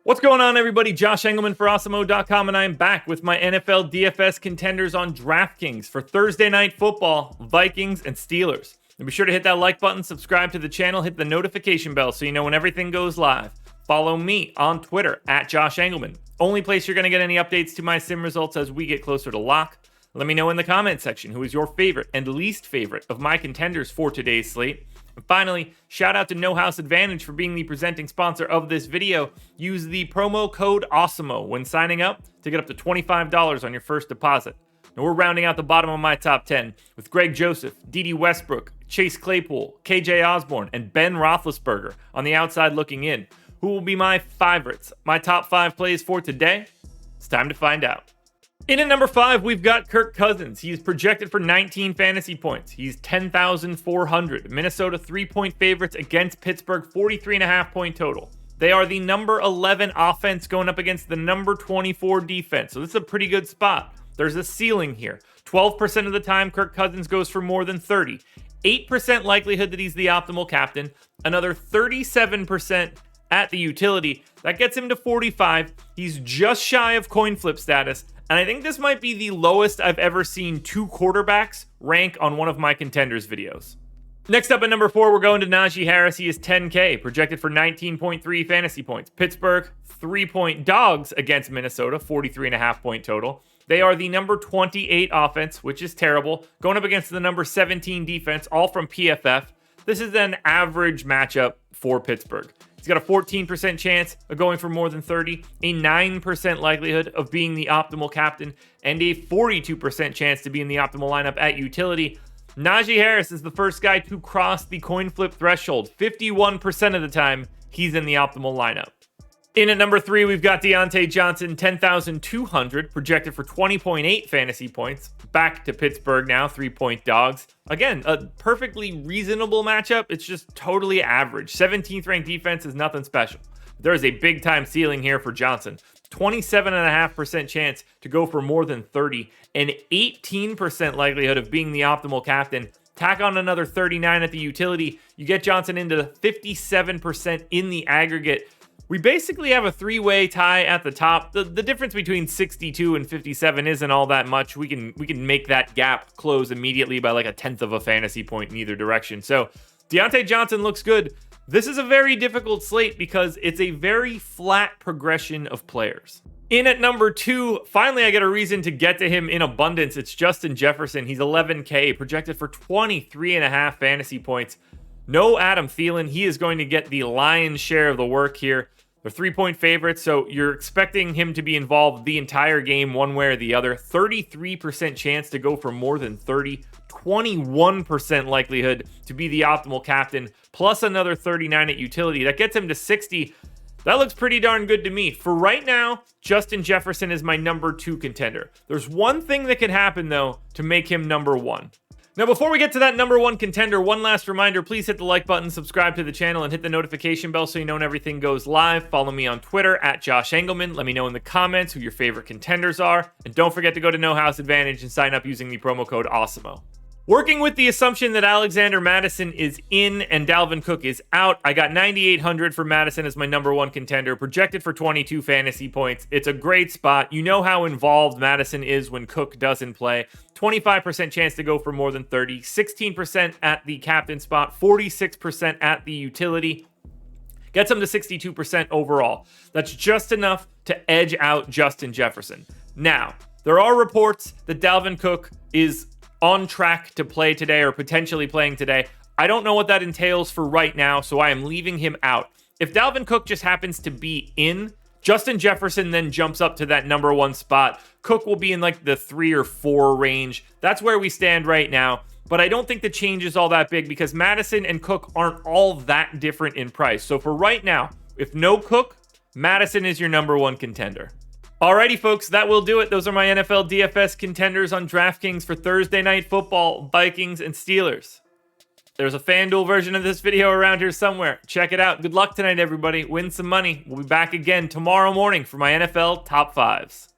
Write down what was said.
What's going on, everybody? Josh Engleman for Awesemo.com, and I am back with my NFL DFS contenders on DraftKings for Thursday Night Football, Vikings and Steelers. And be sure to hit that like button, subscribe to the channel, hit the notification bell so you know when everything goes live. Follow me on Twitter at Josh Engleman. Only place you're going to get any updates to my sim results as we get closer to lock. Let me know in the comment section who is your favorite and least favorite of my contenders for today's slate. And finally, shout out to No House Advantage for being the presenting sponsor of this video. Use the promo code Awesemo when signing up to get up to $25 on your first deposit. Now we're rounding out the bottom of my top 10 with Greg Joseph, Dede Westbrook, Chase Claypool, KJ Osborne, and Ben Roethlisberger on the outside looking in. Who will be my favorites? My top 5 plays for today? It's time to find out. In at number 5, we've got Kirk Cousins. He is projected for 19 fantasy points. He's 10,400. Minnesota 3-point favorites against Pittsburgh, 43.5 point total. They are the number 11 offense going up against the number 24 defense. So this is a pretty good spot. There's a ceiling here. 12% of the time, Kirk Cousins goes for more than 30. 8% likelihood that he's the optimal captain. Another 37% at the utility. That gets him to 45. He's just shy of coin flip status. And I think this might be the lowest I've ever seen two quarterbacks rank on one of my contenders videos. Next up at number 4, we're going to Najee Harris. He is 10K, projected for 19.3 fantasy points. Pittsburgh, 3-point dogs against Minnesota, 43.5 point total. They are the number 28 offense, which is terrible, going up against the number 17 defense, all from PFF. This is an average matchup for Pittsburgh. He's got a 14% chance of going for more than 30, a 9% likelihood of being the optimal captain, and a 42% chance to be in the optimal lineup at utility. Najee Harris is the first guy to cross the coin flip threshold. 51% of the time, he's in the optimal lineup. In at number 3, we've got Diontae Johnson, 10,200, projected for 20.8 fantasy points. Back to Pittsburgh now, 3-point dogs. Again, a perfectly reasonable matchup. It's just totally average. 17th ranked defense is nothing special. There is a big time ceiling here for Johnson. 27.5% chance to go for more than 30, and 18% likelihood of being the optimal captain. Tack on another 39 at the utility. You get Johnson into 57% in the aggregate. We basically have a 3-way tie at the top. The difference between 62 and 57 isn't all that much. We can make that gap close immediately by like a 1/10 of a fantasy point in either direction. So Diontae Johnson looks good. This is a very difficult slate because it's a very flat progression of players. In at number 2, finally I get a reason to get to him in abundance. It's Justin Jefferson. He's 11K, projected for 23.5 fantasy points. No Adam Thielen. He is going to get the lion's share of the work here. They're 3-point favorites, so you're expecting him to be involved the entire game one way or the other. 33% chance to go for more than 30. 21% likelihood to be the optimal captain, plus another 39 at utility. That gets him to 60. That looks pretty darn good to me. For right now, Justin Jefferson is my number 2 contender. There's one thing that can happen, though, to make him number 1. Now, before we get to that number 1 contender, one last reminder, please hit the like button, subscribe to the channel, and hit the notification bell so you know when everything goes live. Follow me on Twitter at Josh Engleman. Let me know in the comments who your favorite contenders are. And don't forget to go to No House Advantage and sign up using the promo code Awesemo. Working with the assumption that Alexander Mattison is in and Dalvin Cook is out, I got 9,800 for Mattison as my number 1 contender, projected for 22 fantasy points. It's a great spot. You know how involved Mattison is when Cook doesn't play. 25% chance to go for more than 30, 16% at the captain spot, 46% at the utility. Gets him to 62% overall. That's just enough to edge out Justin Jefferson. Now, there are reports that Dalvin Cook is on track to play today or potentially playing today. I don't know what that entails for right now, so I am leaving him out. If Dalvin Cook just happens to be in, Justin Jefferson then jumps up to that number 1 spot. Cook will be in like the 3 or 4 range. That's where we stand right now. But I don't think the change is all that big because Mattison and Cook aren't all that different in price. So for right now, if no Cook, Mattison is your number 1 contender. Alrighty, folks, that will do it. Those are my NFL DFS contenders on DraftKings for Thursday Night Football, Vikings, and Steelers. There's a FanDuel version of this video around here somewhere. Check it out. Good luck tonight, everybody. Win some money. We'll be back again tomorrow morning for my NFL Top 5s.